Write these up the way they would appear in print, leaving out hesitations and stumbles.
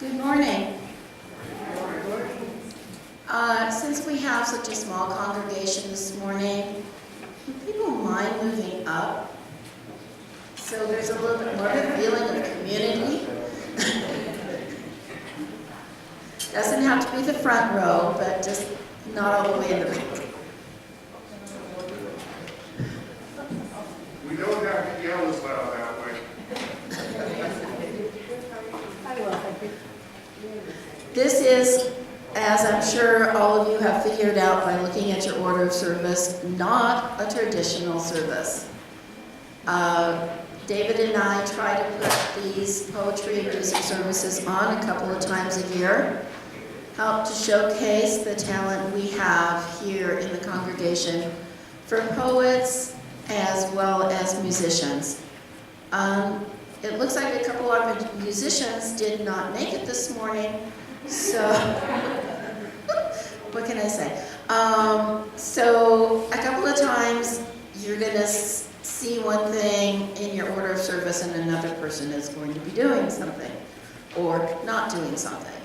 Good morning. Since we have such a small congregation this morning, do people mind moving up? So there's a little bit more of a feeling of community. Doesn't have to be the front row, but just not all the way in the back. We don't have to yell as loud that way. This is, as I'm sure all of you have figured out by looking at your order of service, not a traditional service. David and I try to put these poetry and music services on a couple of times a year, help to showcase the talent we have here in the congregation for poets as well as musicians. It looks like a couple of musicians did not make it this morning, so what can I say? So a couple of times you're going to see one thing in your order of service and another person is going to be doing something or not doing something.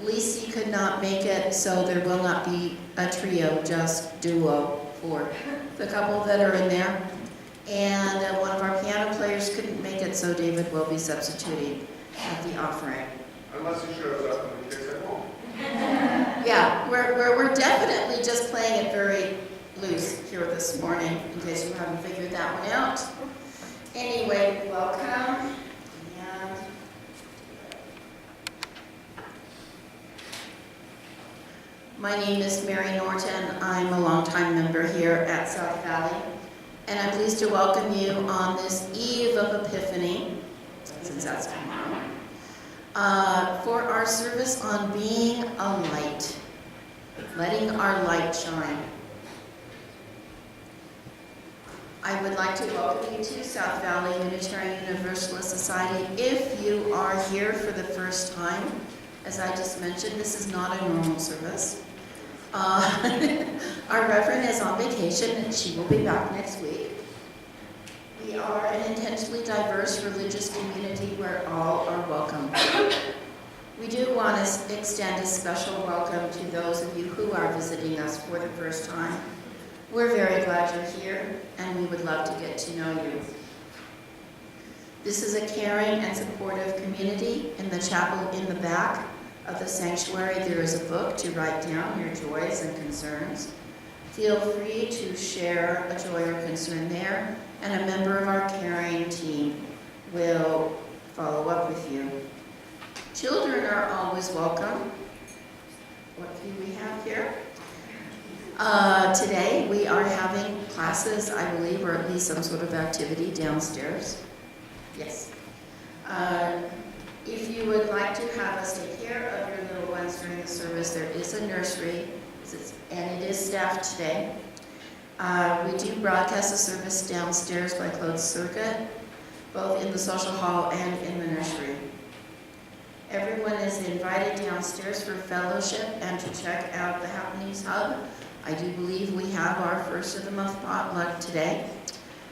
Lisi could not make it, so there will not be a trio, just duo for the couple that are in there. And one of our piano players couldn't make it, so David will be substituting at the offering. Unless he shows up and we kiss at home. Yeah, we're definitely just playing it very loose here this morning, in case you haven't figured that one out. Anyway, welcome. And my name is Mary Norton. I'm a longtime member here at South Valley, and I'm pleased to welcome you on this eve of Epiphany, since that's tomorrow, for our service on being a light, letting our light shine. I would like to welcome you to South Valley Unitarian Universalist Society. If you are here for the first time, as I just mentioned, this is not a normal service. Our Reverend is on vacation and she will be back next week. We are an intentionally diverse religious community where all are welcome. We do want to extend a special welcome to those of you who are visiting us for the first time. We're very glad you're here, and we would love to get to know you. This is a caring and supportive community. In the chapel in the back of the sanctuary, there is a book to write down your joys and concerns. Feel free to share a joy or concern there, and a member of our caring team will follow up with you. Children are always welcome. What do we have here? Today we are having classes, I believe, or at least some sort of activity downstairs. Yes. If you would like to have us take care of your little ones during the service, there is a nursery, and it is staffed today. We do broadcast the service downstairs by closed circuit, both in the social hall and in the nursery. Everyone is invited downstairs for fellowship and to check out the Happenings Hub. I do believe we have our first of the month potluck today.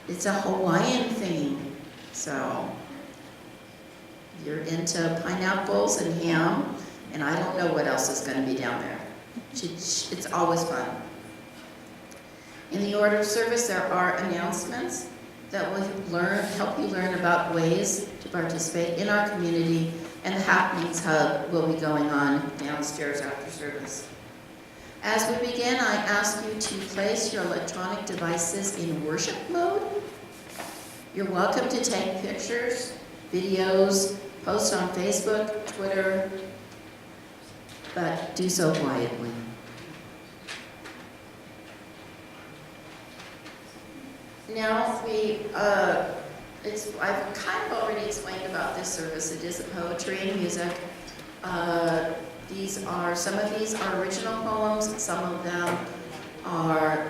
It's a Hawaiian theme, so you're into pineapples and ham, and I don't know what else is going to be down there. It's always fun. In the order of service, there are announcements that will help you learn about ways to participate in our community, and the Happenings Hub will be going on downstairs after service. As we begin, I ask you to place your electronic devices in worship mode. You're welcome to take pictures, videos, post on Facebook, Twitter, but do so quietly. Now, I've kind of already explained about this service. It is a poetry and music. Some of these are original poems, some of them are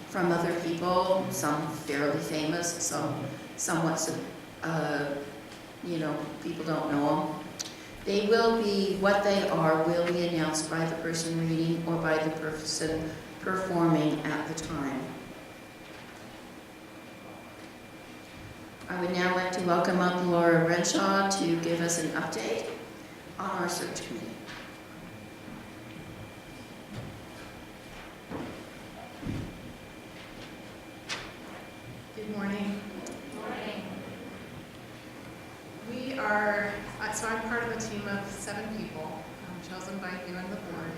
from other people, some fairly famous, some somewhat, people don't know them. They will be, what they are will be announced by the person reading or by the person performing at the time. I would now like to welcome up Laura Renshaw to give us an update search committee. Good morning. Morning. We are, so I'm part of a team of 7 people, chosen by you and the board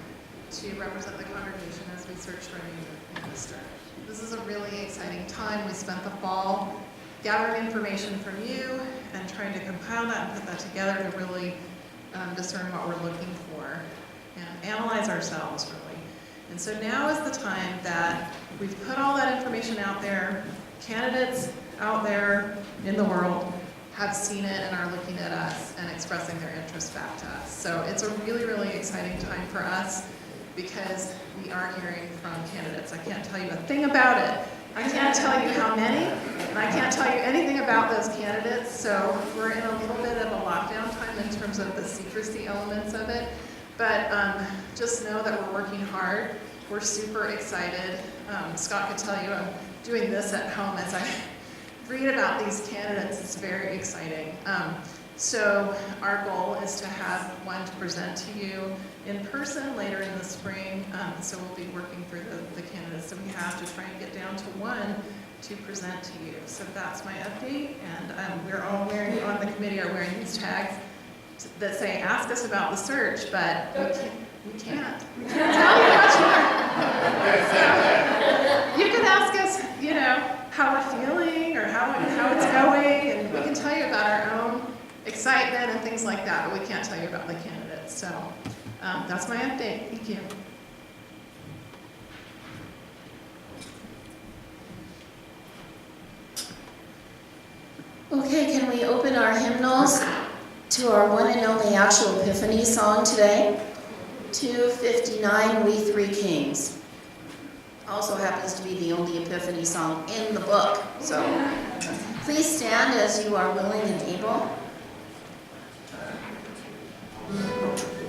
to represent the congregation as we search for a new minister. This is a really exciting time. We spent the fall gathering information from you and trying to compile that and put that together to really discern what we're looking for and analyze ourselves, really. And so now is the time that we've put all that information out there. Candidates out there in the world have seen it and are looking at us and expressing their interest back to us. So it's a really, really exciting time for us because we are hearing from candidates. I can't tell you a thing about it. I can't tell you how many, and I can't tell you anything about those candidates. So we're in a little bit of a lockdown time in terms of the secrecy elements of it. But just know that we're working hard. We're super excited. Scott could tell you I'm doing this at home as I read about these candidates. It's very exciting. So our goal is to have one to present to you in person later in the spring. So we'll be working through the candidates that we have to try and get down to one to present to you. So that's my update. And we're all wearing, on the committee are wearing these tags that say, ask us about the search, but we can't tell you much more. So you can ask us, you know, how we're feeling or how it's going, and we can tell you about our own excitement and things like that, but we can't tell you about the candidates. So that's my update. Thank you. Okay, can we open our hymnals to our one and only actual Epiphany song today? 259, We Three Kings. Also happens to be the only Epiphany song in the book. So please stand as you are willing and able. More and more.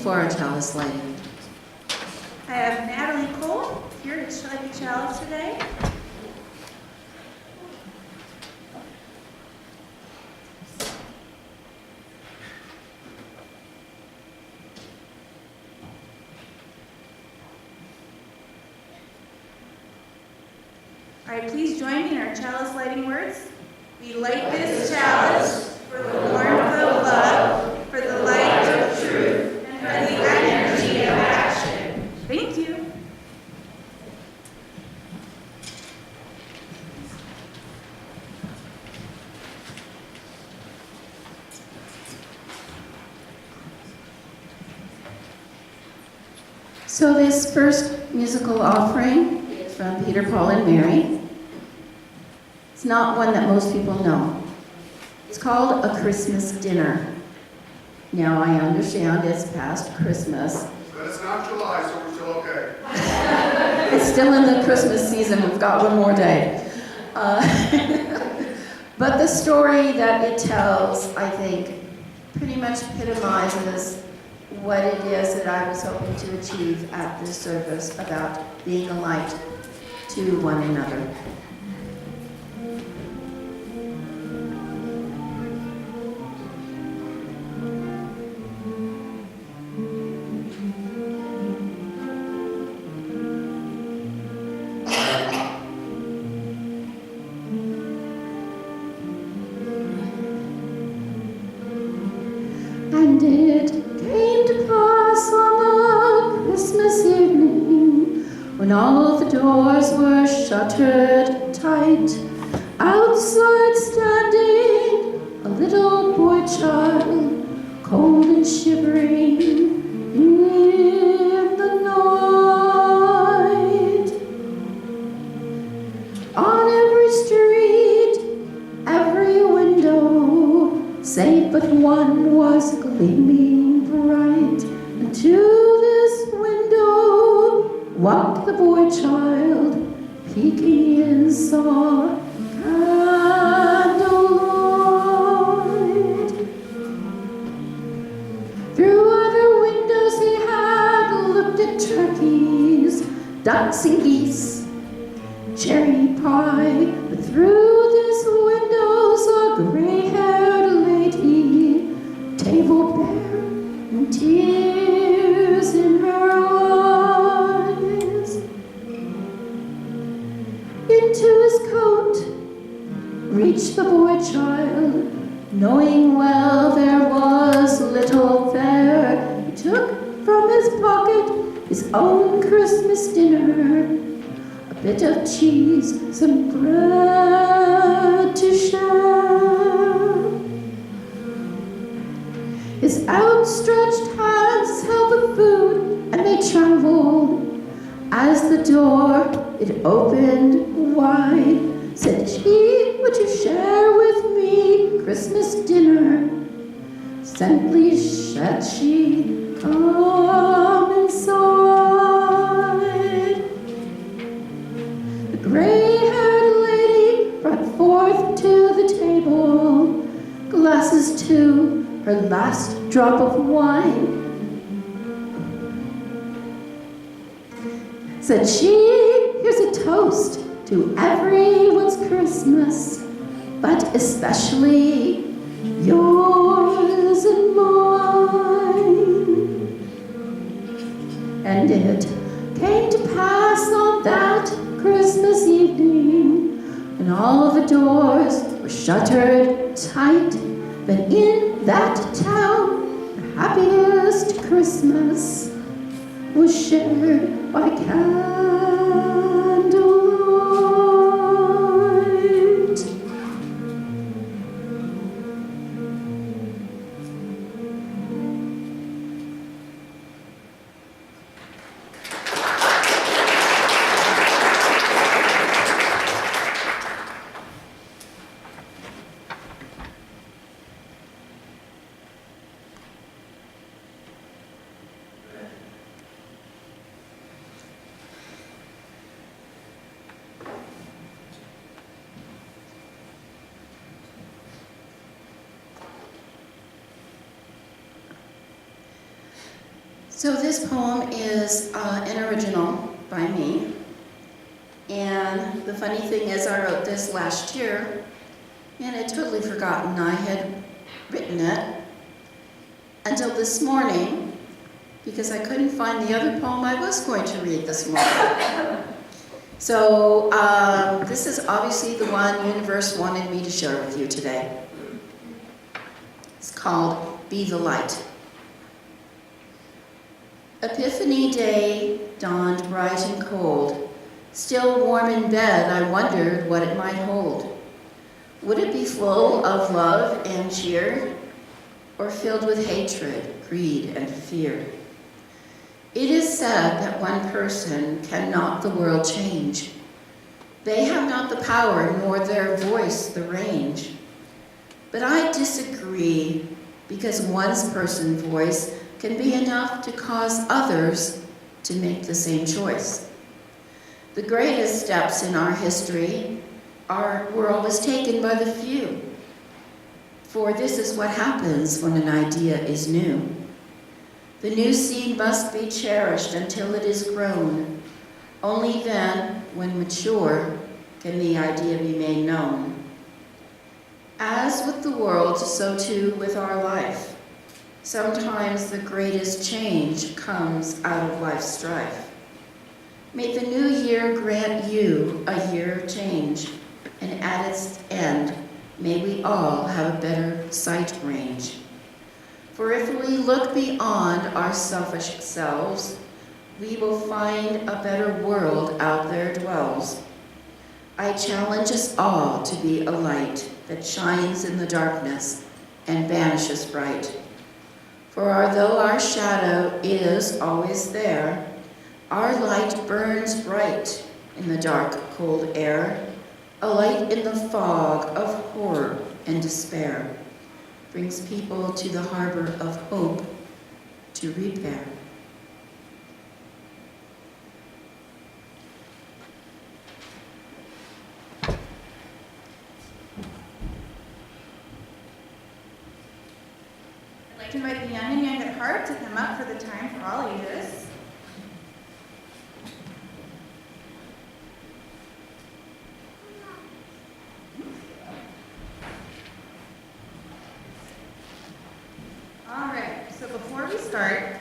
for our chalice lighting? I have Natalie Cole here to light the chalice today. All right, please join me in our chalice lighting words. We light this chalice for the warmth of love, for the light of truth, and for the energy of action. Thank you. So this first musical offering is from Peter, Paul, and Mary. It's not one that most people know. It's called A Christmas Dinner. Now I understand it's past Christmas. But it's not July, so we're still okay. It's still in the Christmas season. We've got one more day. But the story that it tells, I think, pretty much epitomizes what it is that I was hoping to achieve at this service about being a light to one another. And it came to pass on the Christmas evening, when all the doors were shuttered tight, outside standing a little boy child, cold and shivering in the night. On every street, every window, save but one, was gleaming bright, and to this window walked the boy child, peeking in saw candlelight. Through other windows he had looked at turkeys, ducks and geese, cherry pie, but through this window saw a gray-haired lady, table bare and tears in her eyes. Into his coat reached the boy child, knowing well there was little there. He took from his pocket his own Christmas dinner, a bit of cheese, some bread to share. His outstretched hands held the food, and they trembled as the door it opened wide. Said she, "Would you share with me Christmas dinner?" Gently said she, "Come inside." The gray-haired lady brought forth to the table glasses to her last drop of wine. Said she, "Here's a toast to everyone's Christmas, but especially yours and mine." And it came to pass on that Christmas evening, when all the doors were shuttered tight, that in that town the happiest Christmas was shared by candlelight. So this poem is an original by me. And the funny thing is I wrote this last year and I'd totally forgotten I had written it until this morning because I couldn't find the other poem I was going to read this morning. So this is obviously the one Universe wanted me to share with you today. It's called Be the Light. Epiphany Day dawned bright and cold. Still warm in bed, I wondered what it might hold. Would it be full of love and cheer, or filled with hatred, greed, and fear? It is said that one person can not the world change. They have not the power, nor their voice the range. But I disagree, because one person's voice can be enough to cause others to make the same choice. The greatest steps in our history were always taken by the few. For this is what happens when an idea is new. The new seed must be cherished until it is grown. Only then, when mature, can the idea be made known. As with the world, so too with our life. Sometimes the greatest change comes out of life's strife. May the new year grant you a year of change, and at its end, may we all have a better sight range. For if we look beyond our selfish selves, we will find a better world out there dwells. I challenge us all to be a light that shines in the darkness and banishes bright. For although our shadow is always there, our light burns bright in the dark, cold air, a light in the fog of horror and despair, brings people to the harbor of hope to repair. I'd like to invite the young and young at heart to come up for the time for all ages. All right, so before we start,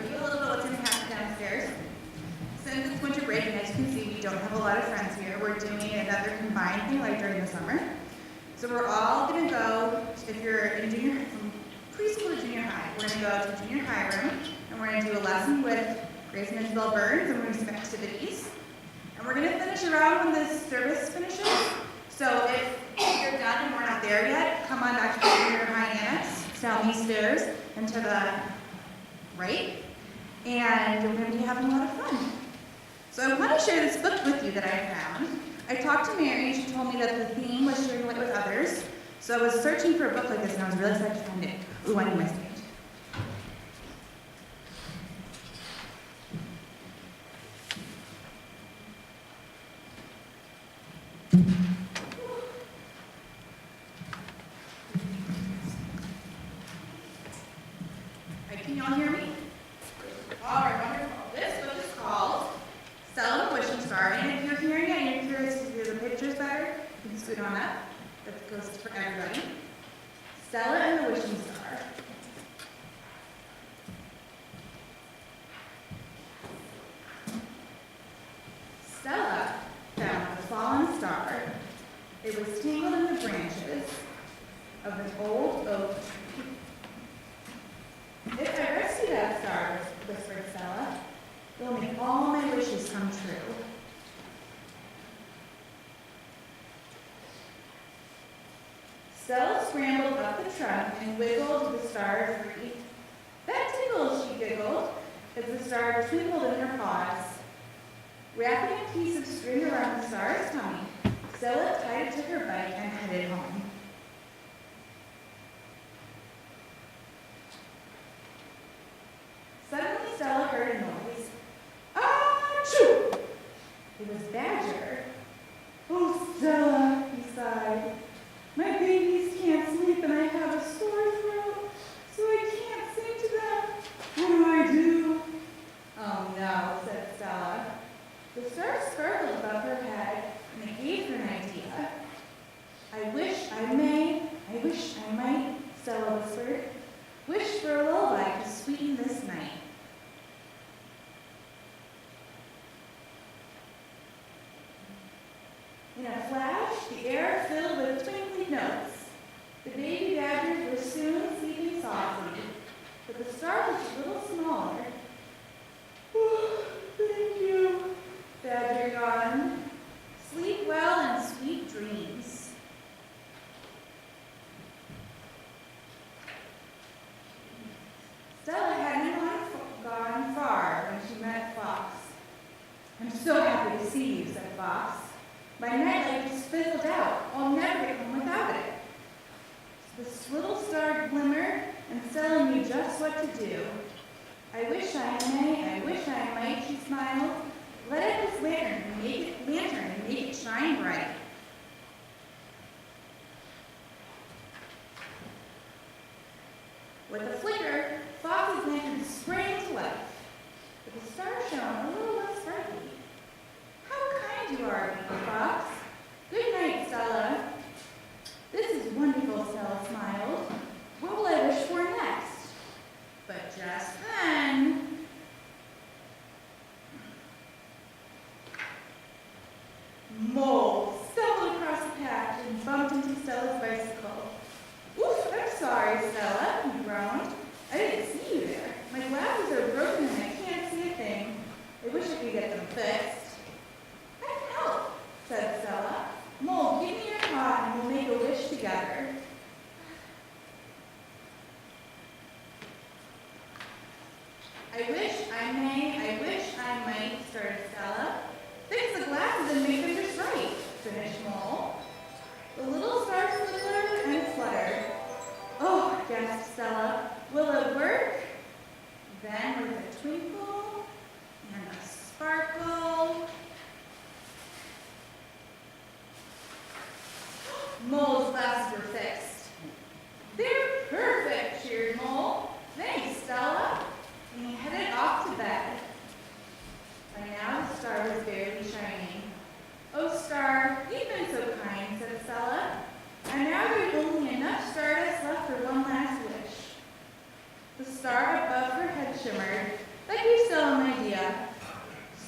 review a little bit what's going to happen downstairs. Since it's winter break, and as you can see, we don't have a lot of friends here. We're doing another combined thing like during the summer. So we're all going to go, if you're in from preschool to junior high, we're going to go to the junior high room, and we're going to do a lesson with Grace and Isabel Burns, and we're going to do some activities. And we're going to finish around when the service finishes. So if you're done and we're not there yet, come on back to the junior high annex, down these stairs, and to the right. And we're going to be having a lot of fun. So I want to share this book with you that I found. I talked to Mary, and she told me that the theme was sharing it with others. So I was searching for a book like this, and I was really excited to find it. Ooh, I need my stand. Can y'all hear me? All right, wonderful. This book is called Stella and the Wishing Star. And if you're hearing it and you're curious to hear the pictures better, you can scoot on up. That goes for everybody. Stella and the Wishing Star. Stella found a fallen star. It was tangled in the branches of an old oak tree. If I rescue that star, whispered Stella, it'll make all my wishes come true. Stella scrambled up the trunk and wiggled the star free. That tickles, she giggled, as the star twinkled in her paws. Wrapping a piece of string around the star's tummy, Stella tied it to her bike and headed home. Suddenly, Stella heard a noise. Achoo! It was Badger. Oh, Stella, he sighed. My babies can't sleep and I have a sore throat, so I can't sing to them. Stella whispered. Wish for a lullaby to sweeten this night. In a flash, the air filled with twinkling notes. The baby badgers were soon sleeping softly, but the star was a little smaller. Oh, thank you, Badger yawned. Sleep well and sweet dreams. Stella hadn't gone far when she met Fox. I'm so happy to see you, said Fox. My nightlight just fizzled out. I'll never get home without it. This little star glimmered, and Stella knew just what to do. I wish I might, she smiled. Let out this lantern and make it shine bright. With a flicker, Fox's lantern sprang to life, but the star shone a little less brightly. How kind you are, little Fox. Good night, Stella. This is wonderful, Stella smiled. What will I wish for next? But just then... Mole stumbled across the path and bumped into Stella's bicycle. Oof, I'm sorry, Stella, he groaned. I didn't see you there. My glasses are broken and I can't see a thing. I wish I could get them fixed. I can help, said Stella. Mole, give me your paw and we'll make a wish together. I wish I might, started Stella. Fix the glasses and make them just right, finished Mole. The little star flickered and fluttered. Oh, gasped Stella, will it work? Then with a twinkle and a sparkle, Mole's glasses were fixed. They're perfect, cheered Mole. Thanks, Stella. And he headed off to bed. By now the star was barely shining. Oh, star, you've been so kind, said Stella. And now there's only enough stardust left for one last wish. The star above her head shimmered. That gave Stella an idea.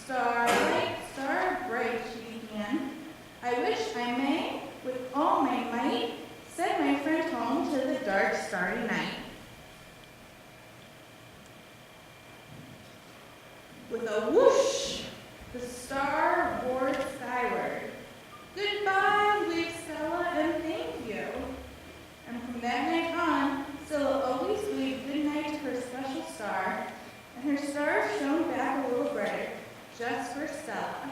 Starlight, star bright, she began. I wish I may, with all my might, send my friend home to the dark, starry night. With a whoosh, the star roared skyward. Goodbye, waved Stella, and thank you. And from that night on, Stella always waved goodnight to her special star, and her star shone back a little brighter, just for Stella.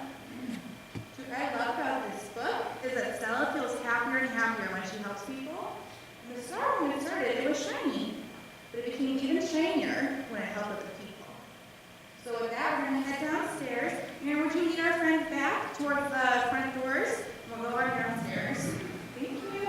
What I love about this book is that Stella feels happier and happier when she helps people. And the star, when it started, it was shiny, but it became even shinier when it helped other people. So with that, we're going to head downstairs. And would you lead our friends back towards the front doors? And we'll go right downstairs. Thank you.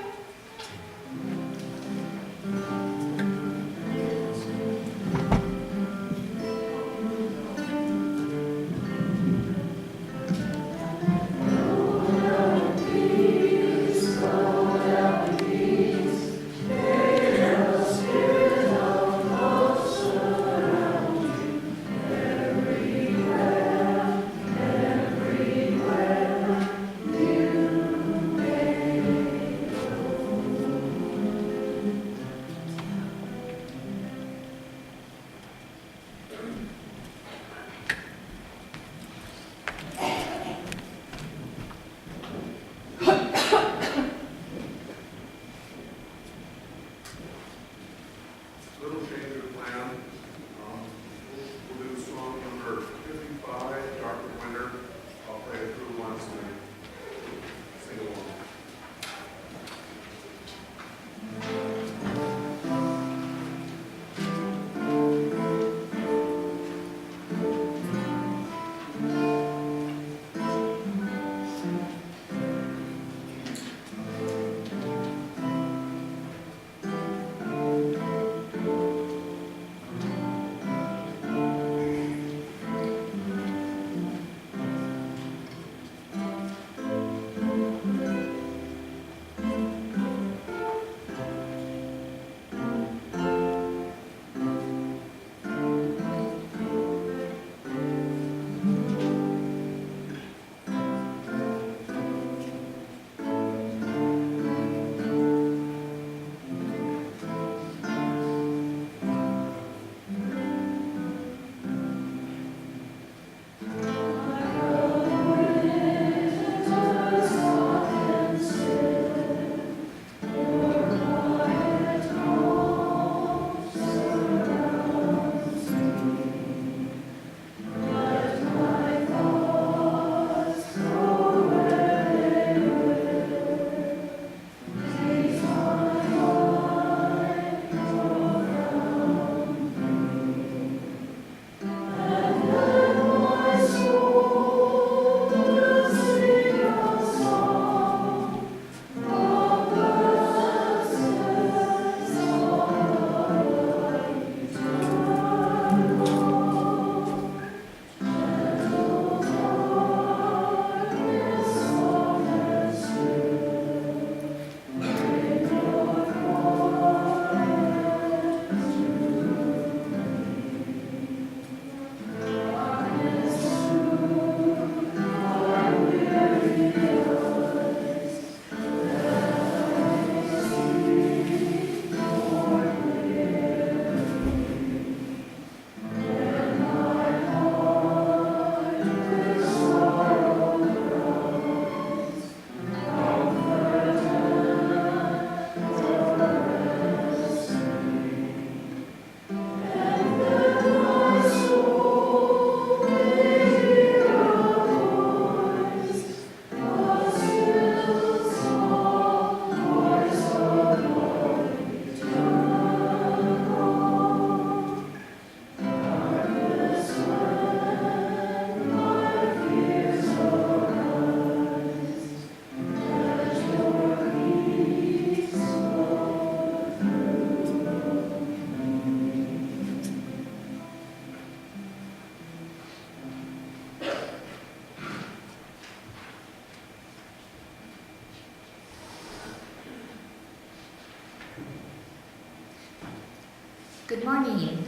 Good morning.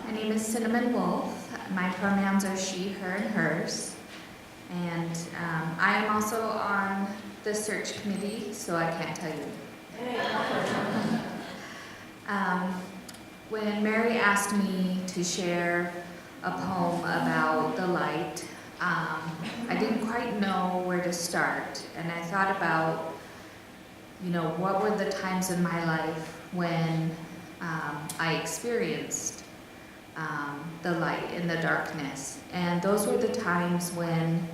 My name is Cinnamon Wolf. My pronouns are she, her, and hers. And I am also on the search committee, so I can't tell you. When Mary asked me to share a poem about the light, I didn't quite know where to start. And I thought about, what were the times in my life when I experienced the light in the darkness. And those were the times when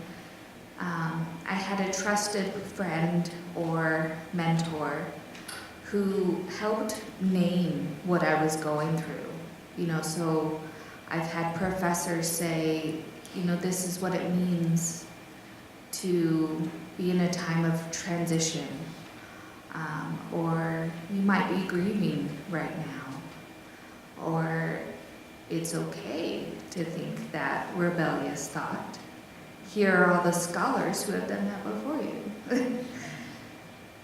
I had a trusted friend or mentor who helped name what I was going through. So I've had professors say, this is what it means to be in a time of transition. Or you might be grieving right now. Or it's okay to think that rebellious thought. Here are all the scholars who have done that before you.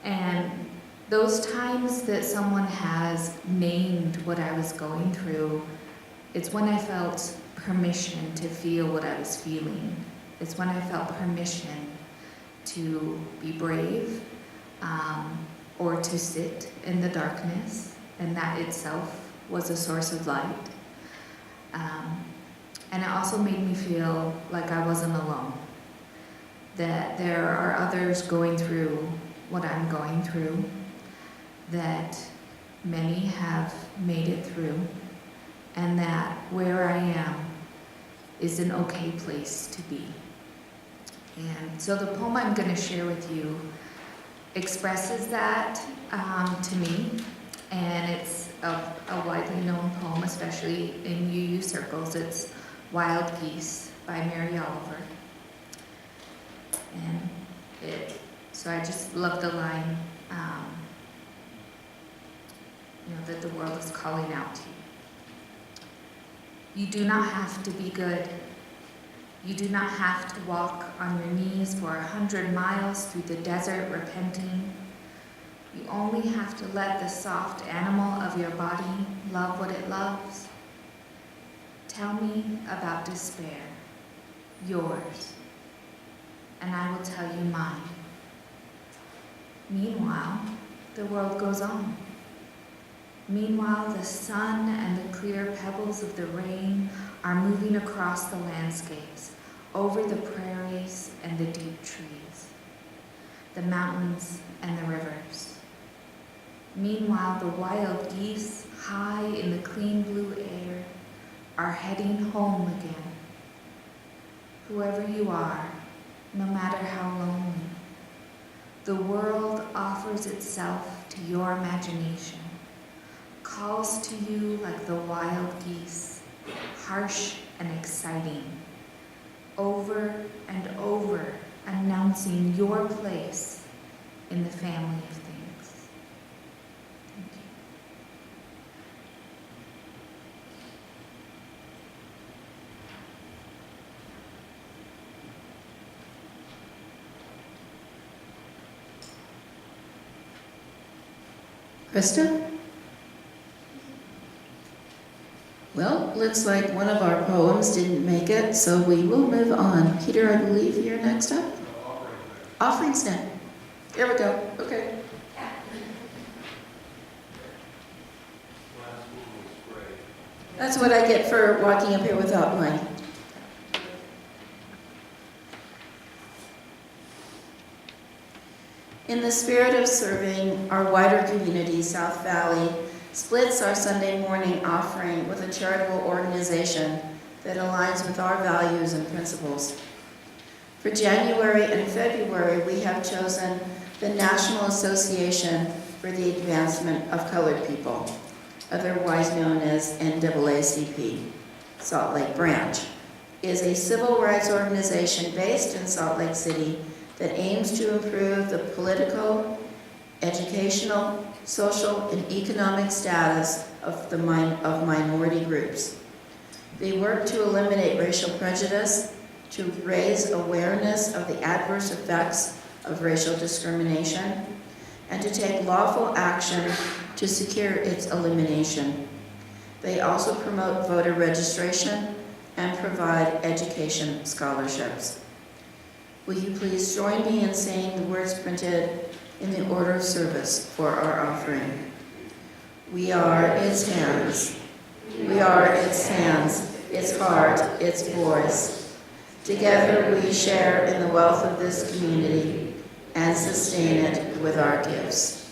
And those times that someone has named what I was going through, it's when I felt permission to feel what I was feeling. It's when I felt permission to be brave, or to sit in the darkness, and that itself was a source of light. And it also made me feel like I wasn't alone, that there are others going through what I'm going through, that many have made it through, and that where I am is an okay place to be. And so the poem I'm going to share with you expresses that to me, and it's a widely known poem, especially in UU circles. It's Wild Geese by Mary Oliver. And so I just love the line, that the world is calling out to you. You do not have to be good. You do not have to walk on your knees for 100 miles through the desert repenting. You only have to let the soft animal of your body love what it loves. Tell me about despair, yours, and I will tell you mine. Meanwhile, the world goes on. Meanwhile, the sun and the clear pebbles of the rain are moving across the landscapes, over the prairies and the deep trees, the mountains and the rivers. Meanwhile, the wild geese, high in the clean blue air, are heading home again. Whoever you are, no matter how lonely, the world offers itself to your imagination, calls to you like the wild geese, harsh and exciting, over and over announcing your place in the family of things. Thank you. Krista? Well, looks like one of our poems didn't make it, so we will move on. Peter, I believe you're next up? Offerings now. There we go. Okay. That's what I get for walking up here without mine. In the spirit of serving our wider community, South Valley splits our Sunday morning offering with a charitable organization that aligns with our values and principles. For January and February, we have chosen the National Association for the Advancement of Colored People, otherwise known as NAACP. Salt Lake Branch is a civil rights organization based in Salt Lake City that aims to improve the political, educational, social, and economic status of minority groups. They work to eliminate racial prejudice, to raise awareness of the adverse effects of racial discrimination, and to take lawful action to secure its elimination. They also promote voter registration and provide education scholarships. Will you please join me in saying the words printed in the order of service for our offering? We are its hands. We are its hands, its heart, its voice. Together we share in the wealth of this community and sustain it with our gifts.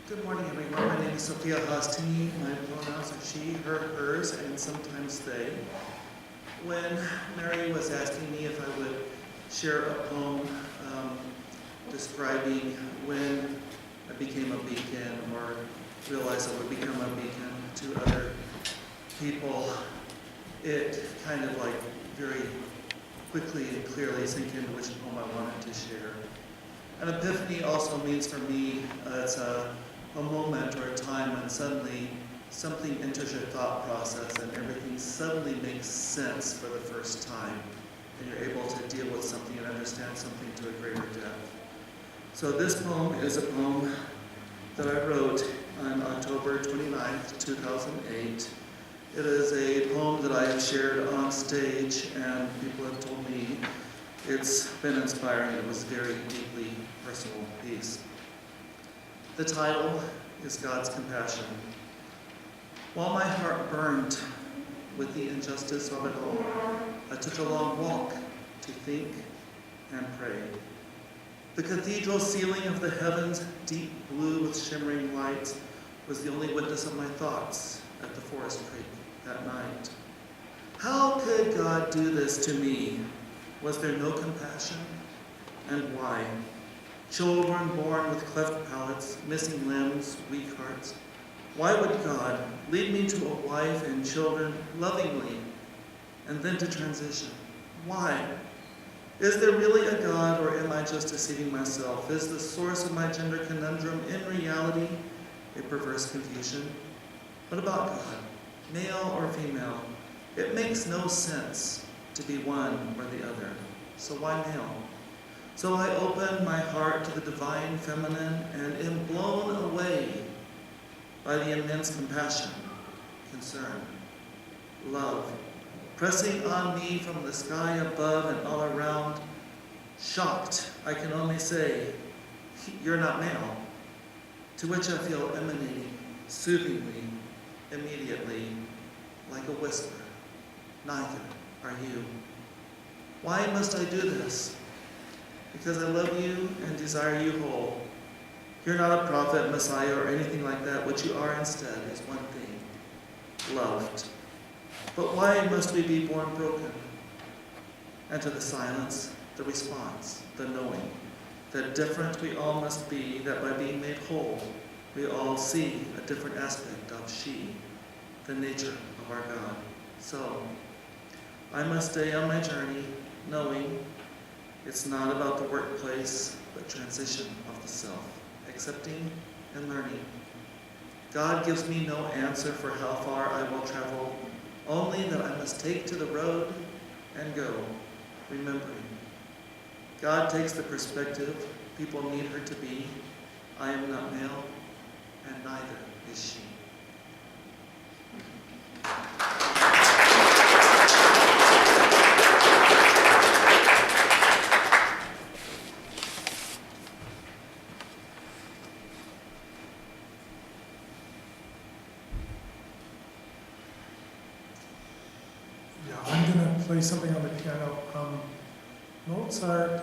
Good morning, everyone. My name is Sophia Hostini. My pronouns are she, her, hers, and sometimes they. When Mary was asking me if I would share a poem describing when I became a beacon or realized I would become a beacon to other people, it kind of like very quickly and clearly sank into which poem I wanted to share. An epiphany also means for me, it's a moment or a time when suddenly something enters your thought process and everything suddenly makes sense for the first time, and you're able to deal with something and understand something to a greater depth. So this poem is a poem that I wrote on October 29th, 2008. It is a poem that I have shared on stage, and people have told me it's been inspiring. It was a very deeply personal piece. The title is God's Compassion. While my heart burned with the injustice of it all, I took a long walk to think and pray. The cathedral ceiling of the heavens, deep blue with shimmering lights, was the only witness of my thoughts at the forest creek that night. How could God do this to me? Was there no compassion? And why? Children born with cleft palates, missing limbs, weak hearts. Why would God lead me to a wife and children lovingly and then to transition? Why? Is there really a God, or am I just deceiving myself? Is the source of my gender conundrum in reality a perverse confusion? What about God, male or female? It makes no sense to be one or the other. So why male? So I open my heart to the divine feminine and am blown away by the immense compassion, concern, love, pressing on me from the sky above and all around. Shocked, I can only say, "You're not male," to which I feel emanating soothingly, immediately, like a whisper, "Neither are you." Why must I do this? because I love you and desire you whole. You're not a prophet, Messiah, or anything like that. What you are instead is one thing: loved. But why must we be born broken? And to the silence, the response, the knowing, that different we all must be, that by being made whole, we all see a different aspect of she, the nature of our God. So, I must stay on my journey, knowing it's not about the workplace, but transition of the self, accepting and learning. God gives me no answer for how far I will travel, only that I must take to the road and go, remembering. God takes the perspective people need her to be. I am not male, and neither is she. Yeah, I'm going to play something on the piano. Mozart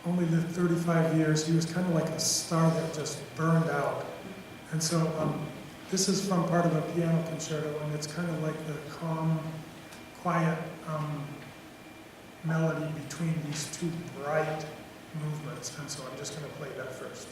only lived 35 years. He was kind of like a star that just burned out. And so this is from part of a piano concerto, and it's kind of like the calm, quiet melody between these two bright movements. And so I'm just going to play that first.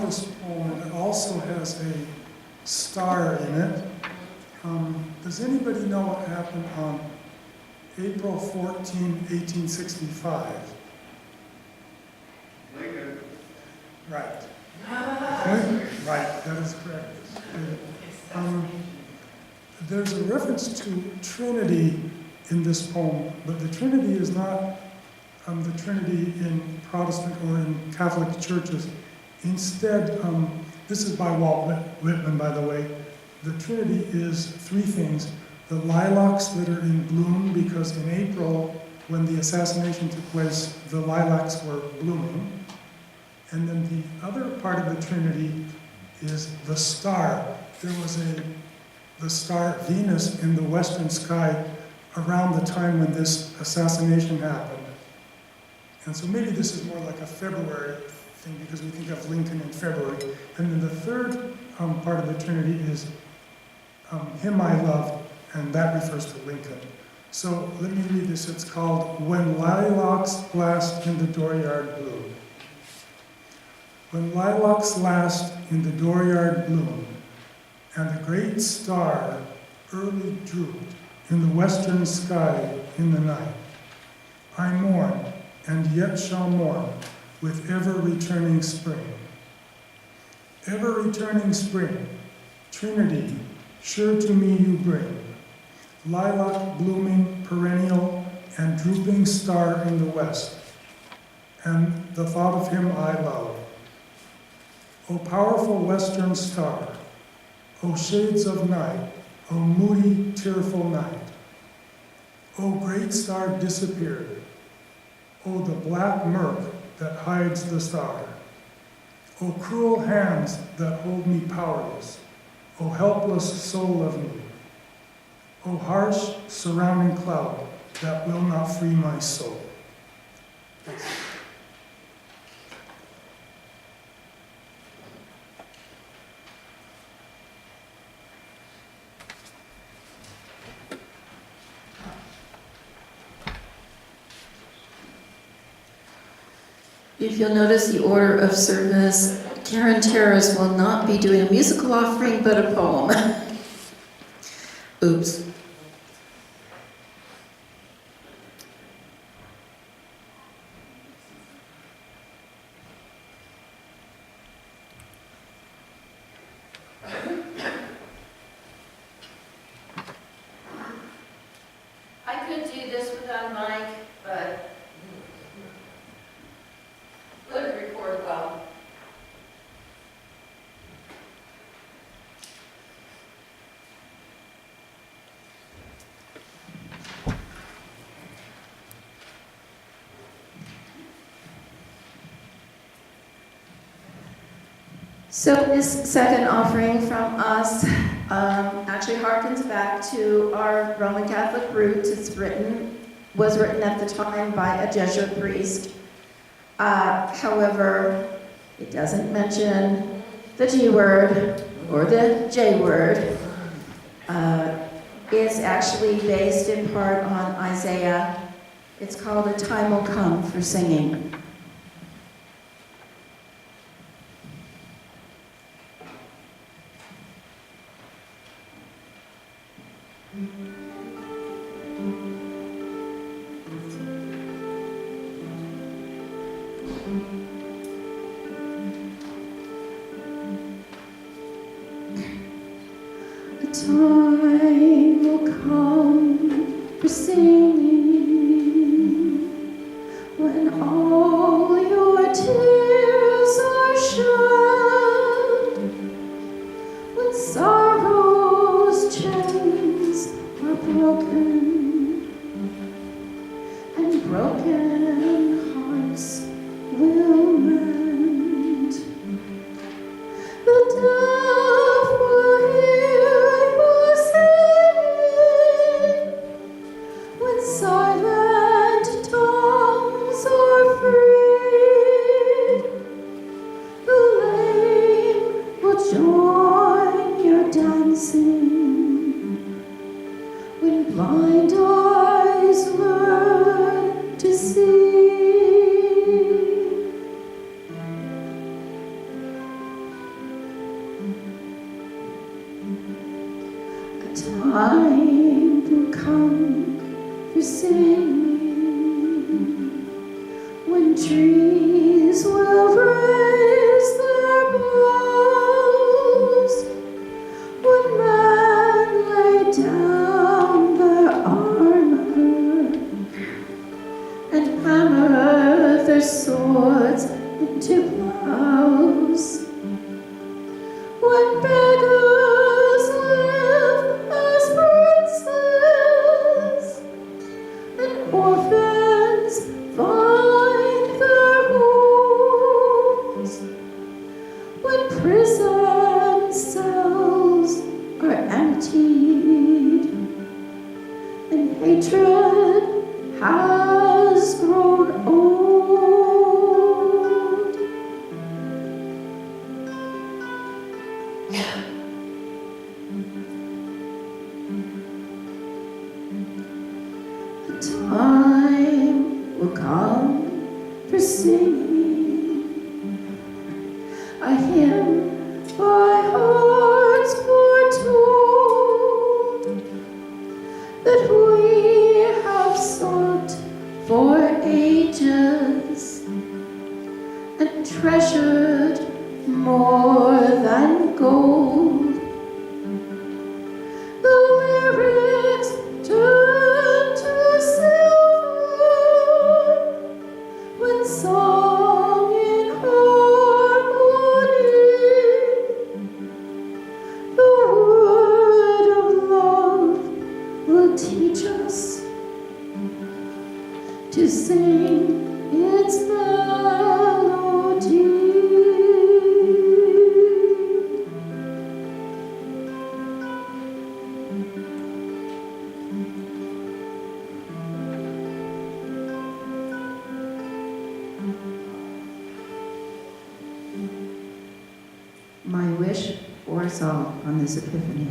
this poem, and it also has a star in it. Does anybody know what happened on April 14, 1865? Lincoln. Right. Right, that is correct. There's a reference to Trinity in this poem, but the Trinity is not the Trinity in Protestant or in Catholic churches. Instead, this is by Walt Whitman, by the way. The Trinity is three things. The lilacs that are in bloom, because in April, when the assassination took place, the lilacs were blooming. And then the other part of the Trinity is the star. There was the star Venus in the western sky around the time when this assassination happened. And so maybe this is more like a February thing because we think of Lincoln in February. And then the third part of the Trinity is Him I Love, and that refers to Lincoln. So let me read this. It's called When Lilacs Last in the Dooryard Bloom. When lilacs last in the dooryard bloom, and the great star early drooped in the western sky in the night, I mourn, and yet shall mourn, with ever-returning spring. Ever-returning spring, Trinity, sure to me you bring, lilac blooming perennial, and drooping star in the west, and the thought of him I love. O powerful western star, O shades of night, O moody, tearful night, O great star disappeared, O the black murk that hides the star, O cruel hands that hold me powerless, O helpless soul of me, O harsh surrounding cloud that will not free my soul. If you'll notice the order of service, Karen Terrace will not be doing a musical offering, but a poem. Oops. I could do this without a mic, but would record well. So this second offering from us actually harkens back to our Roman Catholic roots. Was written at the time by a Jesuit priest. However, it doesn't mention the G word or the J word. It's actually based in part on Isaiah. It's called A Time Will Come for Singing. Time will come for singing when all your tears are shed, when sorrow's chains are broken and broken hearts will mend. The deaf will hear you sing when silent tongues are freed. The lame will join your dancing when blind eyes learn to see. trees will raise their boughs when men lay down their armor and hammer their swords into plows. When beggars live as princes and orphans find their homes, when prison cells are emptied and hatred has grown old. The time will come for singing a hymn by hearts foretold that we have sought for ages and treasured more than gold. The lyrics turn to silver when sung in harmony. The word of love will teach us to sing its melody. My wish for us all on this Epiphany.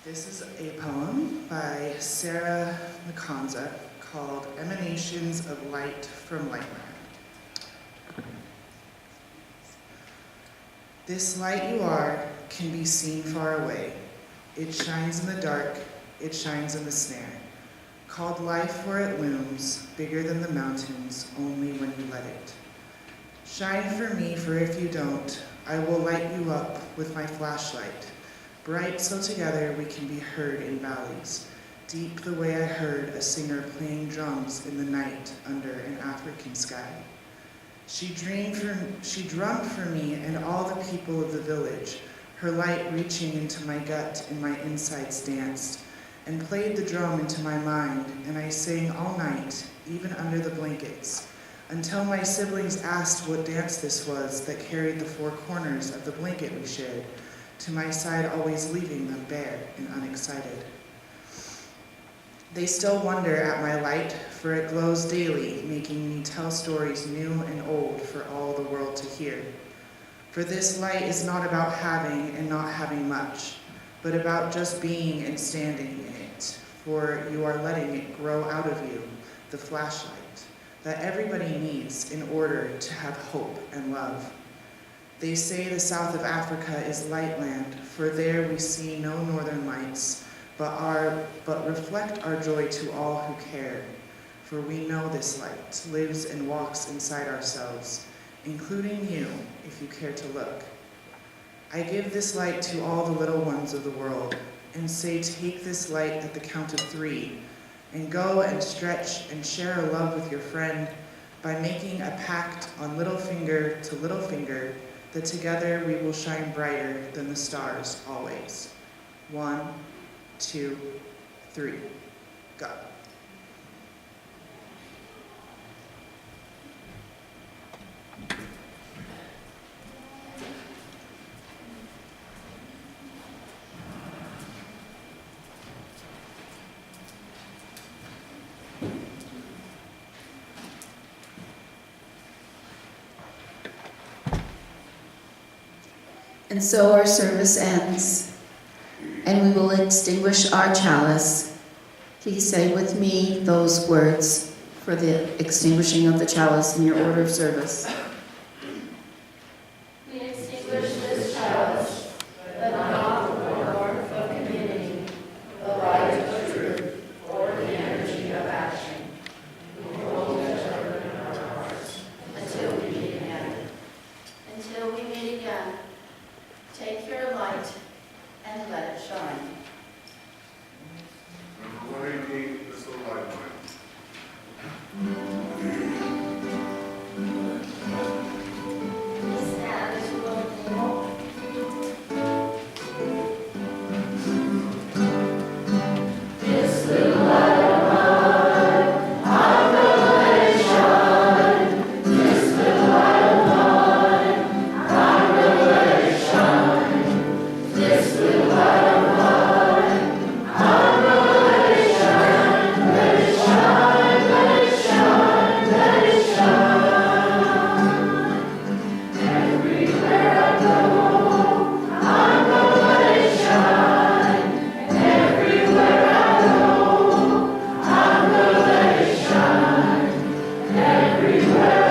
This is a poem by Sarah McConza called Emanations of Light from Lightland. This light you are can be seen far away. It shines in the dark, it shines in the snare. Called life for it looms, bigger than the mountains, only when you let it. Shine for me, for if you don't, I will light you up with my flashlight. Bright so together we can be heard in valleys, deep the way I heard a singer playing drums in the night under an African sky. She drummed for me and all the people of the village, her light reaching into my gut and my insides danced, and played the drum into my mind, and I sang all night, even under the blankets, until my siblings asked what dance this was that carried the four corners of the blanket we shared, to my side always leaving them bare and unexcited. They still wonder at my light, for it glows daily, making me tell stories new and old for all the world to hear. For this light is not about having and not having much, but about just being and standing in it, for you are letting it grow out of you, the flashlight, that everybody needs in order to have hope and love. They say the south of Africa is lightland, for there we see no northern lights, but reflect our joy to all who care. For we know this light lives and walks inside ourselves, including you, if you care to look. I give this light to all the little ones of the world, and say take this light at the count of 3, and go and stretch and share a love with your friend by making a pact on little finger to little finger, that together we will shine brighter than the stars always. 1, 2, 3, go. And so our service ends, and we will extinguish our chalice. Please say with me those words for the extinguishing of the chalice in your order of service. We extinguish this chalice, but not for the warmth of community, the light of truth, or the energy of action. We hold each other in our hearts until we meet again. Until we meet again, take your light and let it shine. Number 118, this little light line. Please stand as you will kneel. Everywhere